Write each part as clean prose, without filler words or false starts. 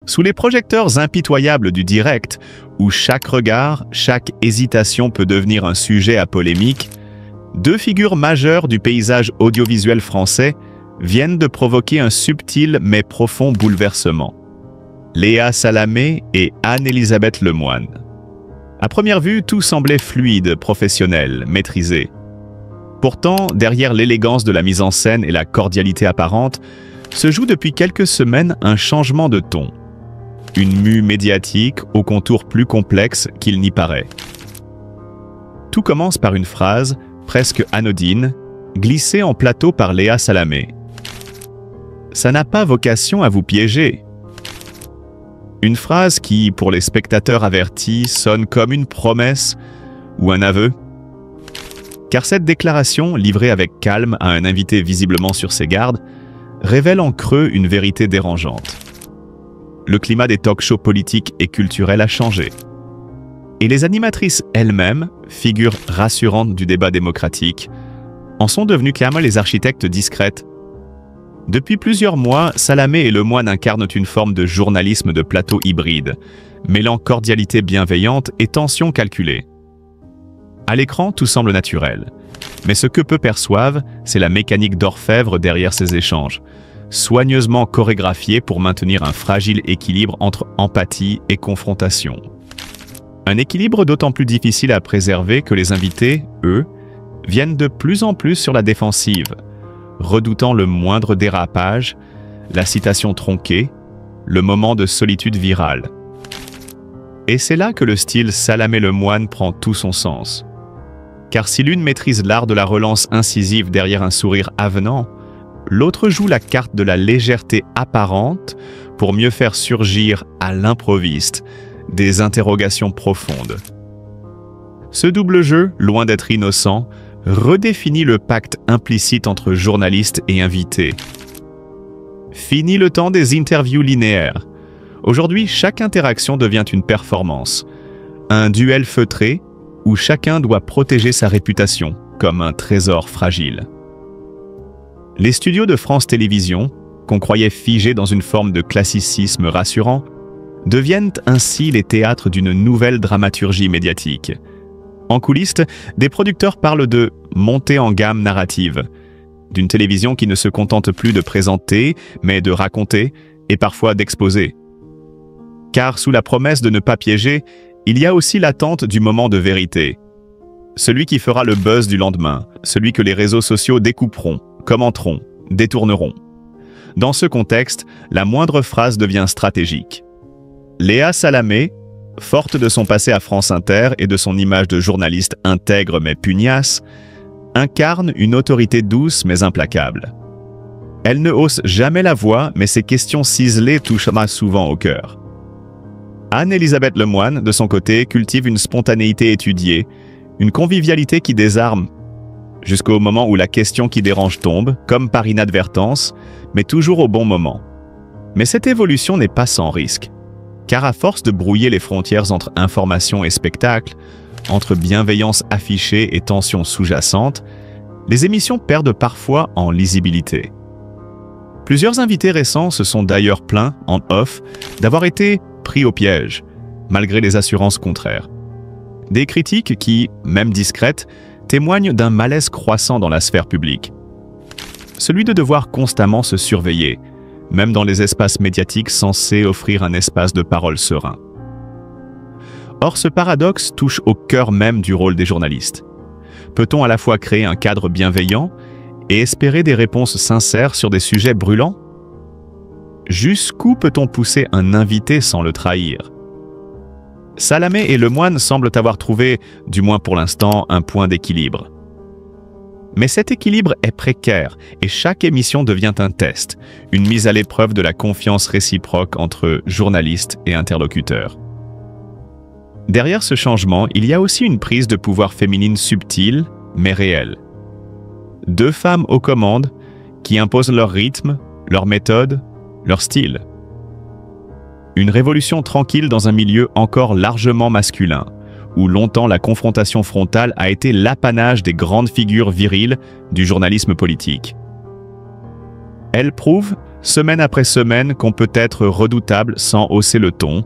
Sous les projecteurs impitoyables du direct, où chaque regard, chaque hésitation peut devenir un sujet à polémique, deux figures majeures du paysage audiovisuel français viennent de provoquer un subtil mais profond bouleversement. Léa Salamé et Anne-Elisabeth Lemoine. À première vue, tout semblait fluide, professionnel, maîtrisé. Pourtant, derrière l'élégance de la mise en scène et la cordialité apparente, se joue depuis quelques semaines un changement de ton. Une mue médiatique aux contours plus complexes qu'il n'y paraît. Tout commence par une phrase, presque anodine, glissée en plateau par Léa Salamé. « Ça n'a pas vocation à vous piéger ». Une phrase qui, pour les spectateurs avertis, sonne comme une promesse ou un aveu. Car cette déclaration, livrée avec calme à un invité visiblement sur ses gardes, révèle en creux une vérité dérangeante. Le climat des talk-shows politiques et culturels a changé. Et les animatrices elles-mêmes, figures rassurantes du débat démocratique, en sont devenues clairement les architectes discrètes. Depuis plusieurs mois, Salamé et Lemoine incarnent une forme de journalisme de plateau hybride, mêlant cordialité bienveillante et tension calculée. À l'écran, tout semble naturel. Mais ce que peu perçoivent, c'est la mécanique d'orfèvre derrière ces échanges, soigneusement chorégraphiée pour maintenir un fragile équilibre entre empathie et confrontation. Un équilibre d'autant plus difficile à préserver que les invités, eux, viennent de plus en plus sur la défensive, redoutant le moindre dérapage, la citation tronquée, le moment de solitude virale. Et c'est là que le style Salamé Lemoine prend tout son sens. Car si l'une maîtrise l'art de la relance incisive derrière un sourire avenant, l'autre joue la carte de la légèreté apparente pour mieux faire surgir à l'improviste des interrogations profondes. Ce double jeu, loin d'être innocent, redéfinit le pacte implicite entre journalistes et invités. Fini le temps des interviews linéaires. Aujourd'hui, chaque interaction devient une performance, un duel feutré où chacun doit protéger sa réputation comme un trésor fragile. Les studios de France Télévisions, qu'on croyait figés dans une forme de classicisme rassurant, deviennent ainsi les théâtres d'une nouvelle dramaturgie médiatique. En coulisses, des producteurs parlent de « montée en gamme narrative », d'une télévision qui ne se contente plus de présenter, mais de raconter et parfois d'exposer. Car sous la promesse de ne pas piéger, il y a aussi l'attente du moment de vérité. Celui qui fera le buzz du lendemain, celui que les réseaux sociaux découperont, commenteront, détourneront. Dans ce contexte, la moindre phrase devient stratégique. Léa Salamé, forte de son passé à France Inter et de son image de journaliste intègre mais pugnace, incarne une autorité douce mais implacable. Elle ne hausse jamais la voix, mais ses questions ciselées touchent souvent au cœur. Anne-Elisabeth Lemoine, de son côté, cultive une spontanéité étudiée, une convivialité qui désarme, jusqu'au moment où la question qui dérange tombe, comme par inadvertance, mais toujours au bon moment. Mais cette évolution n'est pas sans risque. Car à force de brouiller les frontières entre information et spectacle, entre bienveillance affichée et tension sous-jacente, les émissions perdent parfois en lisibilité. Plusieurs invités récents se sont d'ailleurs plaints, en off, d'avoir été pris au piège, malgré les assurances contraires. Des critiques qui, même discrètes, témoignent d'un malaise croissant dans la sphère publique. Celui de devoir constamment se surveiller, même dans les espaces médiatiques censés offrir un espace de parole serein. Or, ce paradoxe touche au cœur même du rôle des journalistes. Peut-on à la fois créer un cadre bienveillant et espérer des réponses sincères sur des sujets brûlants? Jusqu'où peut-on pousser un invité sans le trahir? Salamé et Lemoine semblent avoir trouvé, du moins pour l'instant, un point d'équilibre. Mais cet équilibre est précaire et chaque émission devient un test, une mise à l'épreuve de la confiance réciproque entre journalistes et interlocuteurs. Derrière ce changement, il y a aussi une prise de pouvoir féminine subtile, mais réelle. Deux femmes aux commandes qui imposent leur rythme, leur méthode, leur style. Une révolution tranquille dans un milieu encore largement masculin, où longtemps la confrontation frontale a été l'apanage des grandes figures viriles du journalisme politique. Elle prouve, semaine après semaine, qu'on peut être redoutable sans hausser le ton,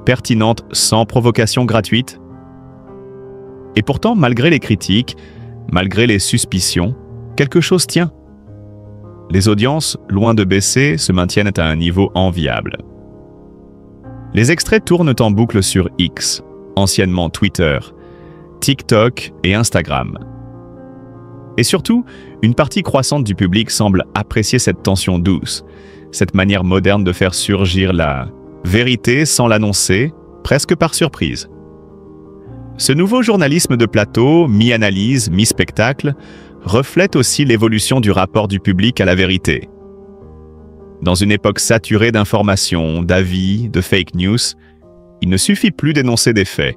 pertinente sans provocation gratuite. Et pourtant, malgré les critiques, malgré les suspicions, quelque chose tient. Les audiences, loin de baisser, se maintiennent à un niveau enviable. Les extraits tournent en boucle sur X, anciennement Twitter, TikTok et Instagram. Et surtout, une partie croissante du public semble apprécier cette tension douce, cette manière moderne de faire surgir la vérité sans l'annoncer, presque par surprise. Ce nouveau journalisme de plateau, mi-analyse, mi-spectacle, reflète aussi l'évolution du rapport du public à la vérité. Dans une époque saturée d'informations, d'avis, de fake news, il ne suffit plus d'énoncer des faits.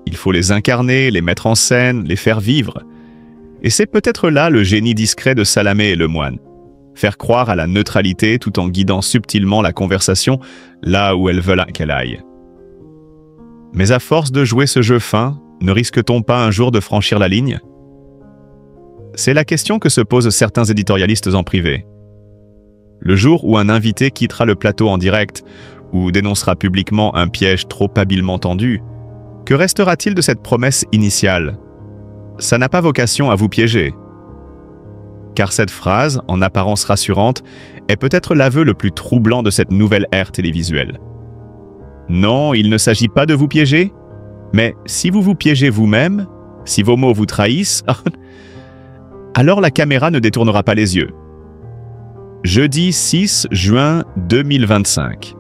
Il faut les incarner, les mettre en scène, les faire vivre. Et c'est peut-être là le génie discret de Salamé et Lemoine. Faire croire à la neutralité tout en guidant subtilement la conversation là où elles veulent qu'elle aille. Mais à force de jouer ce jeu fin, ne risque-t-on pas un jour de franchir la ligne? C'est la question que se posent certains éditorialistes en privé. Le jour où un invité quittera le plateau en direct ou dénoncera publiquement un piège trop habilement tendu, que restera-t-il de cette promesse initiale? Ça n'a pas vocation à vous piéger. Car cette phrase, en apparence rassurante, est peut-être l'aveu le plus troublant de cette nouvelle ère télévisuelle. Non, il ne s'agit pas de vous piéger, mais si vous vous piégez vous-même, si vos mots vous trahissent, alors la caméra ne détournera pas les yeux. Jeudi 6 juin 2025.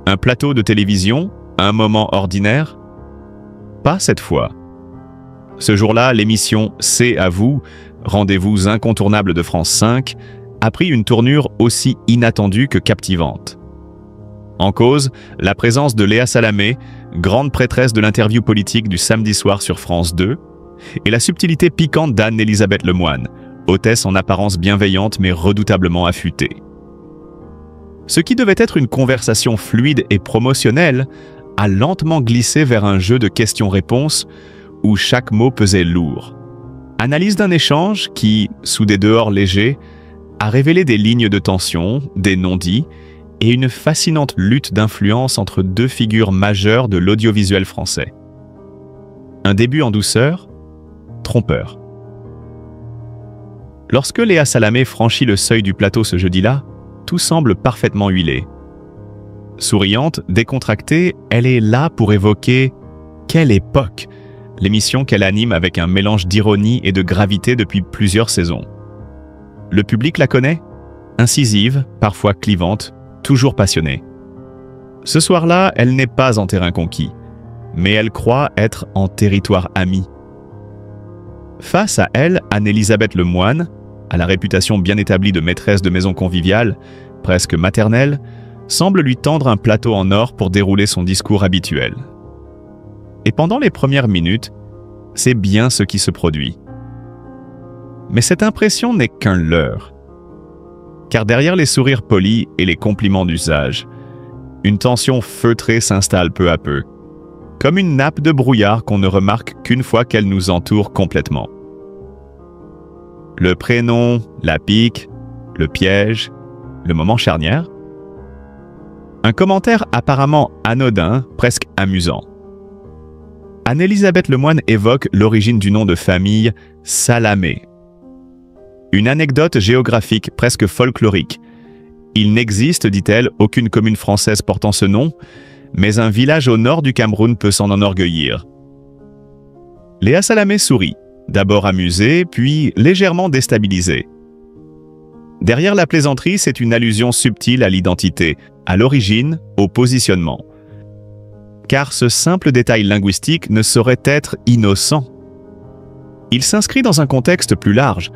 Un plateau de télévision, un moment ordinaire? Pas cette fois. Ce jour-là, l'émission « C'est à vous », rendez-vous incontournable de France 5, a pris une tournure aussi inattendue que captivante. En cause, la présence de Léa Salamé, grande prêtresse de l'interview politique du samedi soir sur France 2, et la subtilité piquante d'Anne-Elisabeth Lemoine, hôtesse en apparence bienveillante mais redoutablement affûtée. Ce qui devait être une conversation fluide et promotionnelle a lentement glissé vers un jeu de questions-réponses où chaque mot pesait lourd. Analyse d'un échange qui, sous des dehors légers, a révélé des lignes de tension, des non-dits et une fascinante lutte d'influence entre deux figures majeures de l'audiovisuel français. Un début en douceur, trompeur. Lorsque Léa Salamé franchit le seuil du plateau ce jeudi-là, tout semble parfaitement huilé. Souriante, décontractée, elle est là pour évoquer « Quelle époque !» l'émission qu'elle anime avec un mélange d'ironie et de gravité depuis plusieurs saisons. Le public la connaît, incisive, parfois clivante, toujours passionnée. Ce soir-là, elle n'est pas en terrain conquis, mais elle croit être en territoire ami. Face à elle, Anne-Elisabeth Lemoine, à la réputation bien établie de maîtresse de maison conviviale, presque maternelle, semble lui tendre un plateau en or pour dérouler son discours habituel. Et pendant les premières minutes, c'est bien ce qui se produit. Mais cette impression n'est qu'un leurre. Car derrière les sourires polis et les compliments d'usage, une tension feutrée s'installe peu à peu, comme une nappe de brouillard qu'on ne remarque qu'une fois qu'elle nous entoure complètement. Le prénom, la pique, le piège, le moment charnière. Un commentaire apparemment anodin, presque amusant. Anne-Elisabeth Lemoine évoque l'origine du nom de famille Salamé. Une anecdote géographique presque folklorique. Il n'existe, dit-elle, aucune commune française portant ce nom, mais un village au nord du Cameroun peut s'en enorgueillir. Léa Salamé sourit, d'abord amusée, puis légèrement déstabilisée. Derrière la plaisanterie, c'est une allusion subtile à l'identité, à l'origine, au positionnement. Car ce simple détail linguistique ne saurait être innocent. Il s'inscrit dans un contexte plus large,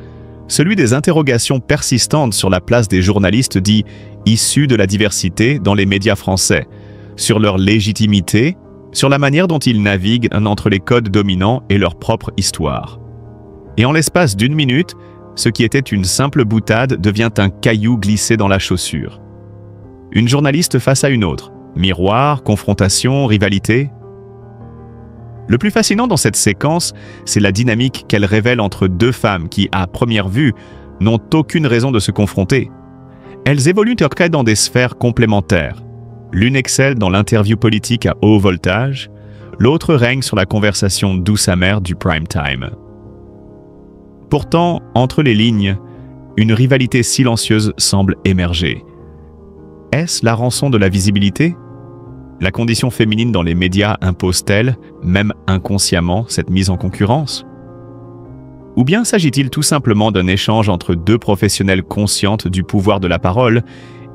celui des interrogations persistantes sur la place des journalistes dits issus de la diversité dans les médias français, sur leur légitimité, sur la manière dont ils naviguent entre les codes dominants et leur propre histoire. Et en l'espace d'une minute, ce qui était une simple boutade devient un caillou glissé dans la chaussure. Une journaliste face à une autre. Miroir, confrontation, rivalité. Le plus fascinant dans cette séquence, c'est la dynamique qu'elle révèle entre deux femmes qui, à première vue, n'ont aucune raison de se confronter. elles évoluent en cas dans des sphères complémentaires. L'une excelle dans l'interview politique à haut voltage, l'autre règne sur la conversation douce amère du prime time. Pourtant, entre les lignes, une rivalité silencieuse semble émerger. Est-ce la rançon de la visibilité? La condition féminine dans les médias impose-t-elle, même inconsciemment, cette mise en concurrence? Ou bien s'agit-il tout simplement d'un échange entre deux professionnelles conscientes du pouvoir de la parole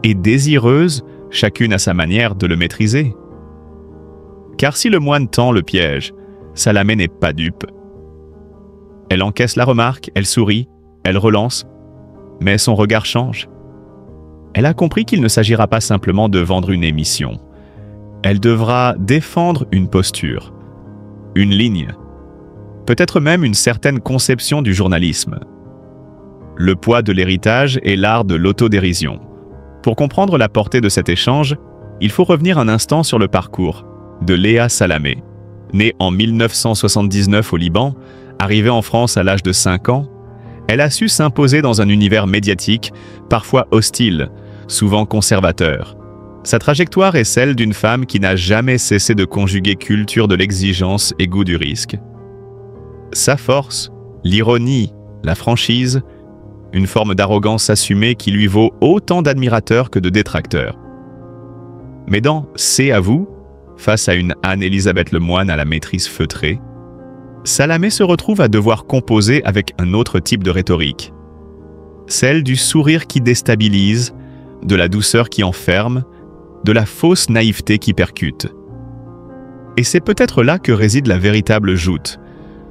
et désireuses, chacune à sa manière, de le maîtriser? Car si le moine tend le piège, Salamé n'est pas dupe. Elle encaisse la remarque, elle sourit, elle relance, mais son regard change. Elle a compris qu'il ne s'agira pas simplement de vendre une émission. Elle devra défendre une posture, une ligne, peut-être même une certaine conception du journalisme. Le poids de l'héritage et l'art de l'autodérision. Pour comprendre la portée de cet échange, il faut revenir un instant sur le parcours de Léa Salamé. Née en 1979 au Liban, arrivée en France à l'âge de 5 ans, elle a su s'imposer dans un univers médiatique, parfois hostile, souvent conservateur. Sa trajectoire est celle d'une femme qui n'a jamais cessé de conjuguer culture de l'exigence et goût du risque. Sa force, l'ironie, la franchise, une forme d'arrogance assumée qui lui vaut autant d'admirateurs que de détracteurs. Mais dans « C'est à vous », face à une Anne-Élisabeth Lemoine à la maîtrise feutrée, Salamé se retrouve à devoir composer avec un autre type de rhétorique. Celle du sourire qui déstabilise, de la douceur qui enferme, de la fausse naïveté qui percute. Et c'est peut-être là que réside la véritable joute,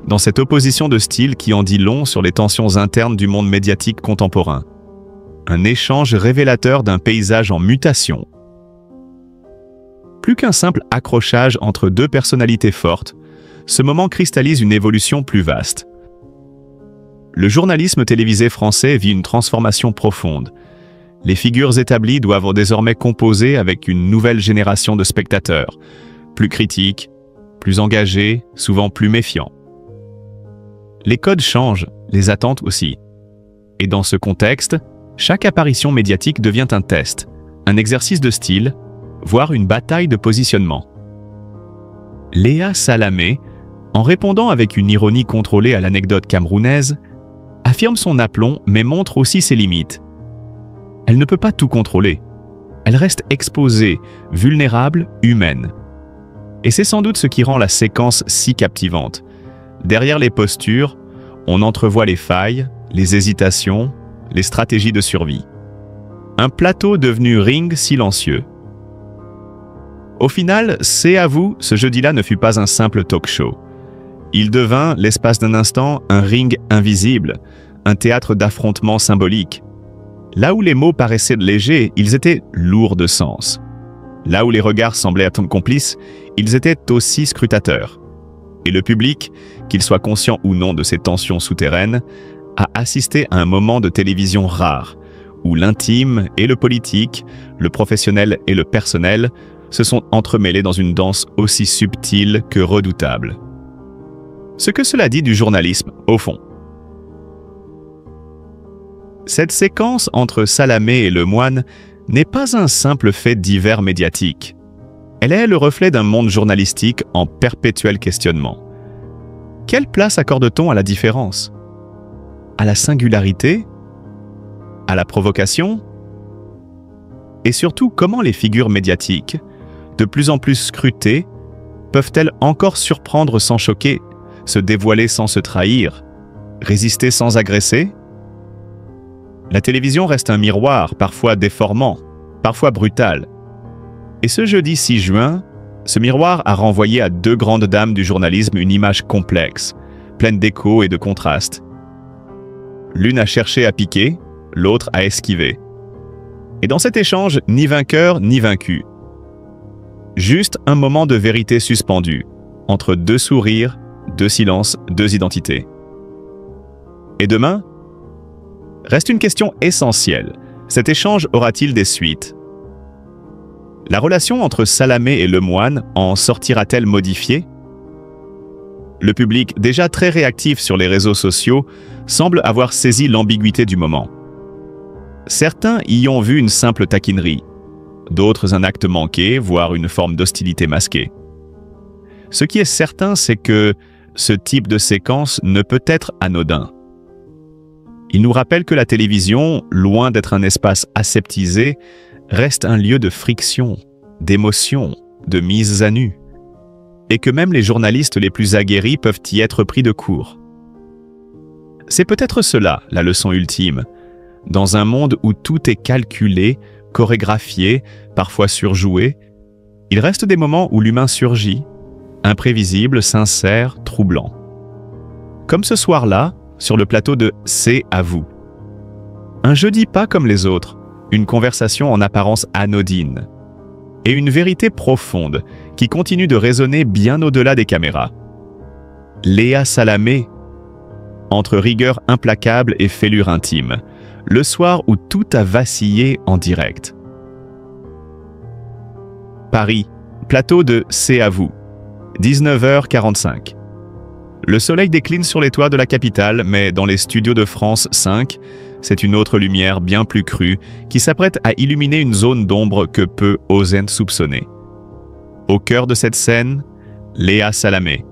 dans cette opposition de style qui en dit long sur les tensions internes du monde médiatique contemporain. Un échange révélateur d'un paysage en mutation. Plus qu'un simple accrochage entre deux personnalités fortes, ce moment cristallise une évolution plus vaste. Le journalisme télévisé français vit une transformation profonde. Les figures établies doivent désormais composer avec une nouvelle génération de spectateurs, plus critiques, plus engagés, souvent plus méfiants. Les codes changent, les attentes aussi. Et dans ce contexte, chaque apparition médiatique devient un test, un exercice de style, voire une bataille de positionnement. Léa Salamé, en répondant avec une ironie contrôlée à l'anecdote camerounaise, affirme son aplomb mais montre aussi ses limites. Elle ne peut pas tout contrôler. Elle reste exposée, vulnérable, humaine. Et c'est sans doute ce qui rend la séquence si captivante. Derrière les postures, on entrevoit les failles, les hésitations, les stratégies de survie. Un plateau devenu ring silencieux. Au final, C'est à vous, ce jeudi-là ne fut pas un simple talk-show. Il devint, l'espace d'un instant, un ring invisible, un théâtre d'affrontements symboliques. Là où les mots paraissaient légers, ils étaient lourds de sens. Là où les regards semblaient être complices, ils étaient aussi scrutateurs. Et le public, qu'il soit conscient ou non de ces tensions souterraines, a assisté à un moment de télévision rare, où l'intime et le politique, le professionnel et le personnel, se sont entremêlés dans une danse aussi subtile que redoutable. Ce que cela dit du journalisme, au fond. Cette séquence entre Salamé et Lemoine n'est pas un simple fait divers médiatique. Elle est le reflet d'un monde journalistique en perpétuel questionnement. Quelle place accorde-t-on à la différence? À la singularité? À la provocation? Et surtout, comment les figures médiatiques, de plus en plus scrutées, peuvent-elles encore surprendre sans choquer, se dévoiler sans se trahir, résister sans agresser? La télévision reste un miroir, parfois déformant, parfois brutal. Et ce jeudi 6 juin, ce miroir a renvoyé à deux grandes dames du journalisme une image complexe, pleine d'échos et de contrastes. L'une a cherché à piquer, l'autre à esquiver. Et dans cet échange, ni vainqueur ni vaincu. Juste un moment de vérité suspendu, entre deux sourires, deux silences, deux identités. Et demain? Reste une question essentielle. Cet échange aura-t-il des suites? La relation entre Salamé et Lemoine en sortira-t-elle modifiée? Le public, déjà très réactif sur les réseaux sociaux, semble avoir saisi l'ambiguïté du moment. Certains y ont vu une simple taquinerie, d'autres un acte manqué, voire une forme d'hostilité masquée. Ce qui est certain, c'est que ce type de séquence ne peut être anodin. Il nous rappelle que la télévision, loin d'être un espace aseptisé, reste un lieu de friction, d'émotion, de mise à nu. Et que même les journalistes les plus aguerris peuvent y être pris de court. C'est peut-être cela, la leçon ultime. Dans un monde où tout est calculé, chorégraphié, parfois surjoué, il reste des moments où l'humain surgit, imprévisible, sincère, troublant. Comme ce soir-là, sur le plateau de « C'est à vous ». Un jeudi pas comme les autres, une conversation en apparence anodine, et une vérité profonde qui continue de résonner bien au-delà des caméras. Léa Salamé, entre rigueur implacable et fêlure intime, le soir où tout a vacillé en direct. Paris, plateau de « C'est à vous », 19h45. Le soleil décline sur les toits de la capitale, mais dans les studios de France 5, c'est une autre lumière bien plus crue qui s'apprête à illuminer une zone d'ombre que peu osaient soupçonner. Au cœur de cette scène, Léa Salamé.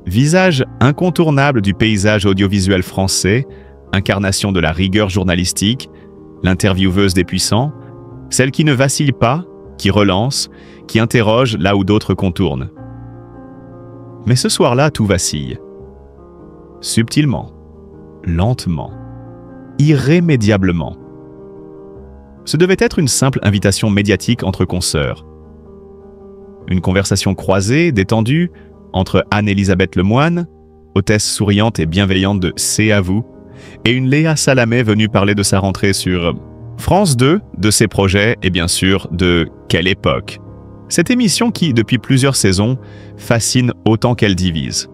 Visage incontournable du paysage audiovisuel français, incarnation de la rigueur journalistique, l'intervieweuse des puissants, celle qui ne vacille pas, qui relance, qui interroge là où d'autres contournent. Mais ce soir-là, tout vacille. Subtilement, lentement, irrémédiablement. Ce devait être une simple invitation médiatique entre consoeurs. Une conversation croisée, détendue, entre Anne-Elisabeth Lemoine, hôtesse souriante et bienveillante de « C'est à vous », et une Léa Salamé venue parler de sa rentrée sur France 2, de ses projets et bien sûr de « Quelle époque ». Cette émission qui, depuis plusieurs saisons, fascine autant qu'elle divise.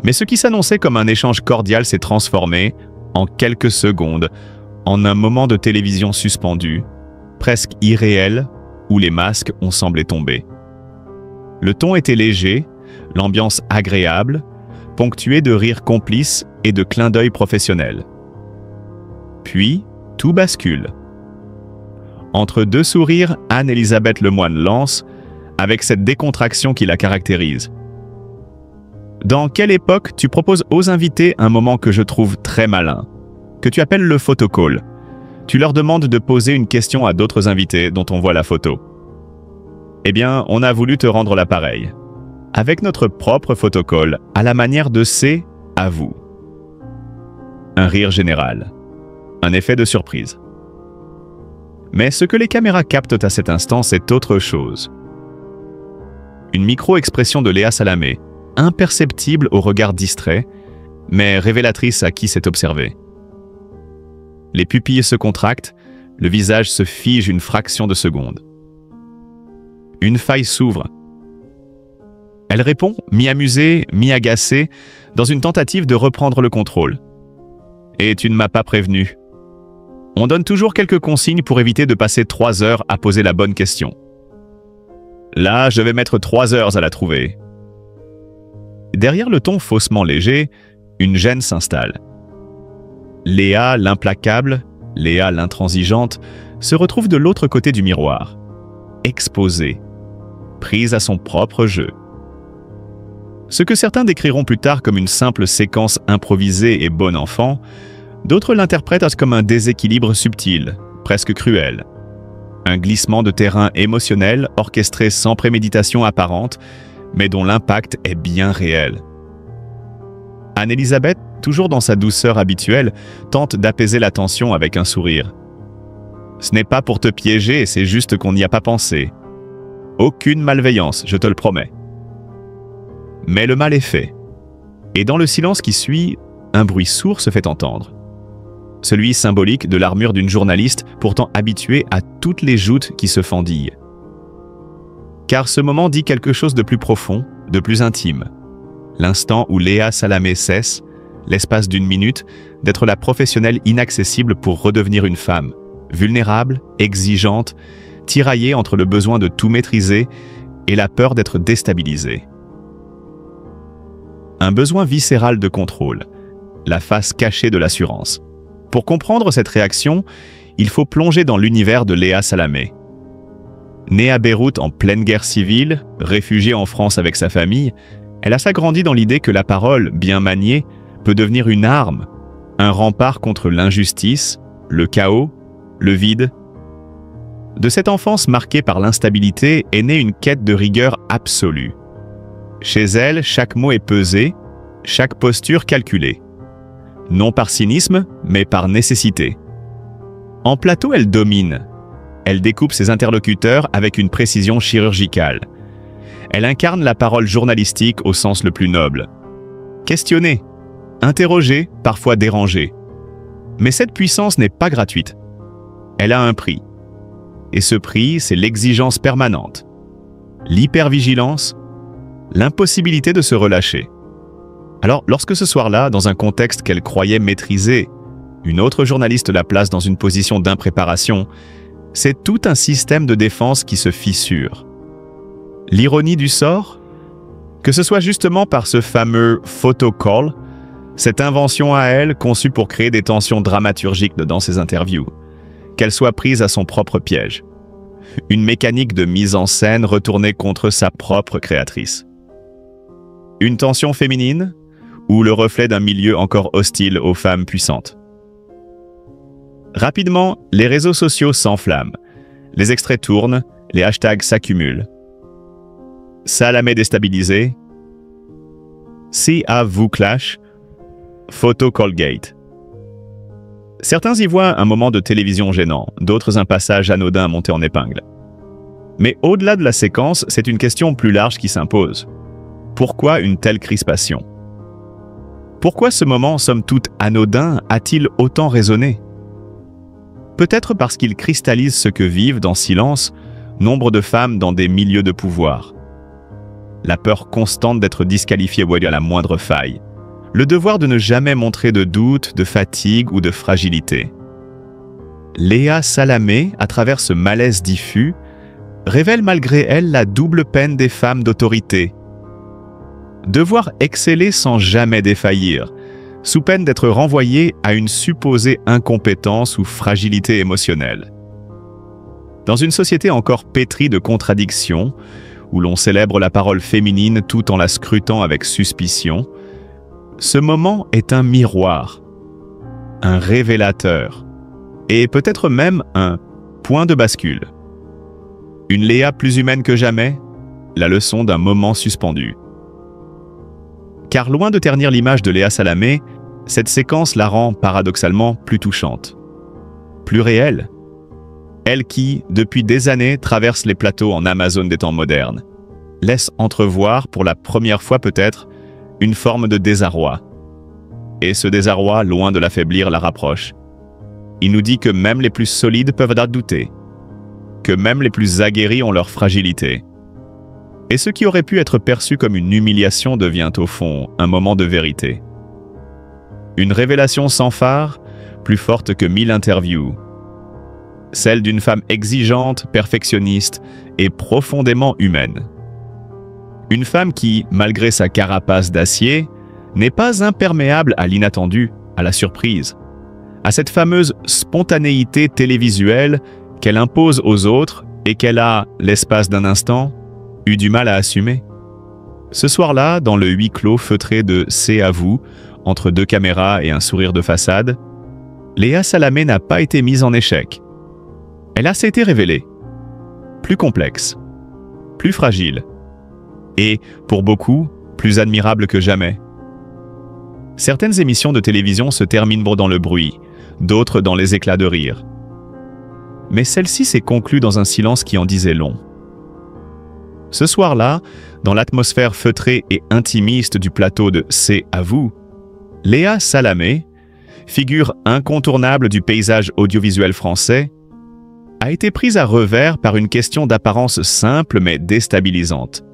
Mais ce qui s'annonçait comme un échange cordial s'est transformé, en quelques secondes, en un moment de télévision suspendu, presque irréel, où les masques ont semblé tomber. Le ton était léger, l'ambiance agréable, ponctuée de rires complices et de clins d'œil professionnels. Puis, tout bascule. Entre deux sourires, Anne-Elisabeth Lemoine lance, avec cette décontraction qui la caractérise. Dans Quelle époque, tu proposes aux invités un moment que je trouve très malin, que tu appelles le photocall. Tu leur demandes de poser une question à d'autres invités dont on voit la photo. Eh bien, on a voulu te rendre l'appareil, avec notre propre photocall, à la manière de C'est à vous. Un rire général, un effet de surprise. Mais ce que les caméras captent à cet instant, c'est autre chose. Une micro-expression de Léa Salamé, imperceptible au regard distrait, mais révélatrice à qui s'est observé. Les pupilles se contractent, le visage se fige une fraction de seconde. Une faille s'ouvre. Elle répond, mi-amusée, mi-agacée, dans une tentative de reprendre le contrôle. « Et tu ne m'as pas prévenu. » On donne toujours quelques consignes pour éviter de passer 3 heures à poser la bonne question. Là, je vais mettre 3 heures à la trouver. Derrière le ton faussement léger, une gêne s'installe. Léa, l'implacable, Léa, l'intransigeante, se retrouve de l'autre côté du miroir, exposée, prise à son propre jeu. Ce que certains décriront plus tard comme une simple séquence improvisée et bon enfant, d'autres l'interprètent comme un déséquilibre subtil, presque cruel. Un glissement de terrain émotionnel orchestré sans préméditation apparente, mais dont l'impact est bien réel. Anne-Elisabeth, toujours dans sa douceur habituelle, tente d'apaiser la tension avec un sourire. Ce n'est pas pour te piéger, c'est juste qu'on n'y a pas pensé. Aucune malveillance, je te le promets. Mais le mal est fait. Et dans le silence qui suit, un bruit sourd se fait entendre. Celui symbolique de l'armure d'une journaliste pourtant habituée à toutes les joutes qui se fendillent. Car ce moment dit quelque chose de plus profond, de plus intime. L'instant où Léa Salamé cesse, l'espace d'une minute, d'être la professionnelle inaccessible pour redevenir une femme, vulnérable, exigeante, tiraillée entre le besoin de tout maîtriser et la peur d'être déstabilisée. Un besoin viscéral de contrôle, la face cachée de l'assurance. Pour comprendre cette réaction, il faut plonger dans l'univers de Léa Salamé. Née à Beyrouth en pleine guerre civile, réfugiée en France avec sa famille, elle a s'agrandi dans l'idée que la parole, bien maniée, peut devenir une arme, un rempart contre l'injustice, le chaos, le vide. De cette enfance marquée par l'instabilité est née une quête de rigueur absolue. Chez elle, chaque mot est pesé, chaque posture calculée. Non par cynisme, mais par nécessité. En plateau, elle domine. Elle découpe ses interlocuteurs avec une précision chirurgicale. Elle incarne la parole journalistique au sens le plus noble. Questionnée, interrogée, parfois dérangée. Mais cette puissance n'est pas gratuite. Elle a un prix. Et ce prix, c'est l'exigence permanente, l'hypervigilance, l'impossibilité de se relâcher. Alors, lorsque ce soir-là, dans un contexte qu'elle croyait maîtriser, une autre journaliste la place dans une position d'impréparation, c'est tout un système de défense qui se fissure. L'ironie du sort? Que ce soit justement par ce fameux photo call, cette invention à elle conçue pour créer des tensions dramaturgiques dans ses interviews, qu'elle soit prise à son propre piège. Une mécanique de mise en scène retournée contre sa propre créatrice. Une tension féminine ou le reflet d'un milieu encore hostile aux femmes puissantes. Rapidement, les réseaux sociaux s'enflamment. Les extraits tournent, les hashtags s'accumulent. Salamé déstabilisé, Si à vous clash, photo Colgate. Certains y voient un moment de télévision gênant, d'autres un passage anodin monté en épingle. Mais au-delà de la séquence, c'est une question plus large qui s'impose. Pourquoi une telle crispation? Pourquoi ce moment, somme toute anodin, a-t-il autant résonné? Peut-être parce qu'il cristallise ce que vivent, dans silence, nombre de femmes dans des milieux de pouvoir. La peur constante d'être disqualifiée à la moindre faille. Le devoir de ne jamais montrer de doute, de fatigue ou de fragilité. Léa Salamé, à travers ce malaise diffus, révèle malgré elle la double peine des femmes d'autorité. Devoir exceller sans jamais défaillir, sous peine d'être renvoyée à une supposée incompétence ou fragilité émotionnelle. Dans une société encore pétrie de contradictions, où l'on célèbre la parole féminine tout en la scrutant avec suspicion, ce moment est un miroir, un révélateur, et peut-être même un point de bascule. Une Léa plus humaine que jamais, la leçon d'un moment suspendu. Car loin de ternir l'image de Léa Salamé, cette séquence la rend paradoxalement plus touchante, plus réelle. Elle qui, depuis des années, traverse les plateaux en Amazone des temps modernes, laisse entrevoir, pour la première fois peut-être, une forme de désarroi. Et ce désarroi, loin de l'affaiblir, la rapproche. Il nous dit que même les plus solides peuvent douter, que même les plus aguerris ont leur fragilité. Et ce qui aurait pu être perçu comme une humiliation devient au fond un moment de vérité. Une révélation sans phare, plus forte que 1000 interviews. Celle d'une femme exigeante, perfectionniste et profondément humaine. Une femme qui, malgré sa carapace d'acier, n'est pas imperméable à l'inattendu, à la surprise, à cette fameuse spontanéité télévisuelle qu'elle impose aux autres et qu'elle a, l'espace d'un instant, eu du mal à assumer. Ce soir-là, dans le huis clos feutré de « C'est à vous », entre deux caméras et un sourire de façade, Léa Salamé n'a pas été mise en échec. Elle a s'était révélée, plus complexe, plus fragile, et, pour beaucoup, plus admirable que jamais. Certaines émissions de télévision se terminent dans le bruit, d'autres dans les éclats de rire. Mais celle-ci s'est conclue dans un silence qui en disait long. Ce soir-là, dans l'atmosphère feutrée et intimiste du plateau de « C'est à vous », Léa Salamé, figure incontournable du paysage audiovisuel français, a été prise à revers par une question d'apparence simple mais déstabilisante.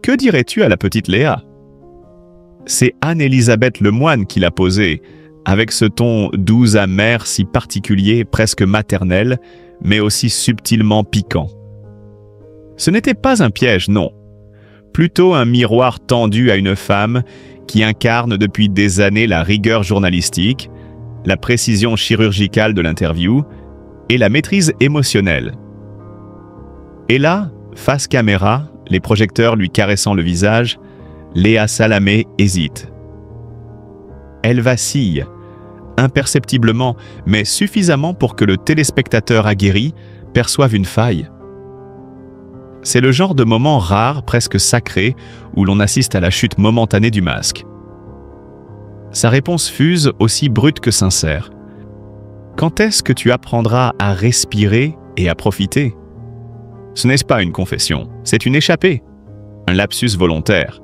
Que dirais-tu à la petite Léa? C'est Anne-Élisabeth Lemoine qui l'a posée, avec ce ton doux amer si particulier, presque maternel, mais aussi subtilement piquant. Ce n'était pas un piège, non. Plutôt un miroir tendu à une femme qui incarne depuis des années la rigueur journalistique, la précision chirurgicale de l'interview et la maîtrise émotionnelle. Et là, face caméra, les projecteurs lui caressant le visage, Léa Salamé hésite. Elle vacille, imperceptiblement, mais suffisamment pour que le téléspectateur aguerri perçoive une faille. C'est le genre de moment rare, presque sacré, où l'on assiste à la chute momentanée du masque. Sa réponse fuse, aussi brute que sincère. Quand est-ce que tu apprendras à respirer et à profiter? Ce n'est pas une confession, c'est une échappée, un lapsus volontaire,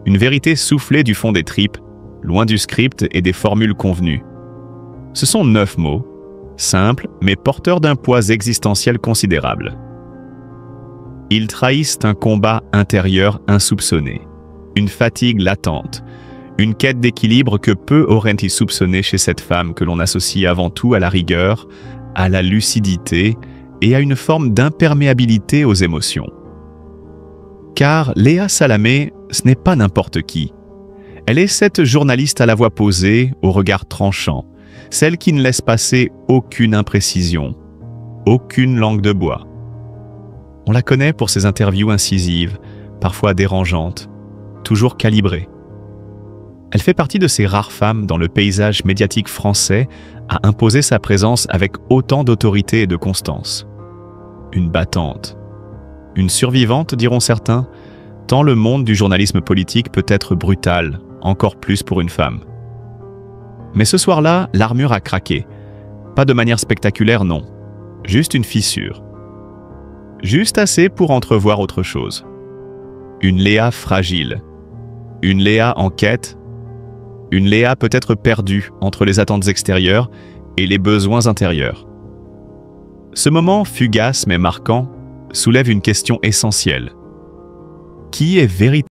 une vérité soufflée du fond des tripes, loin du script et des formules convenues. Ce sont 9 mots, simples mais porteurs d'un poids existentiel considérable. Ils trahissent un combat intérieur insoupçonné, une fatigue latente, une quête d'équilibre que peu auraient-ils soupçonné chez cette femme que l'on associe avant tout à la rigueur, à la lucidité et à une forme d'imperméabilité aux émotions. Car Léa Salamé, ce n'est pas n'importe qui. Elle est cette journaliste à la voix posée, au regard tranchant, celle qui ne laisse passer aucune imprécision, aucune langue de bois. On la connaît pour ses interviews incisives, parfois dérangeantes, toujours calibrées. Elle fait partie de ces rares femmes dans le paysage médiatique français à imposer sa présence avec autant d'autorité et de constance. Une battante. Une survivante, diront certains, tant le monde du journalisme politique peut être brutal, encore plus pour une femme. Mais ce soir-là, l'armure a craqué. Pas de manière spectaculaire, non. Juste une fissure. Juste assez pour entrevoir autre chose. Une Léa fragile. Une Léa en quête. Une Léa peut-être perdue entre les attentes extérieures et les besoins intérieurs. Ce moment fugace mais marquant soulève une question essentielle. Qui est véritablement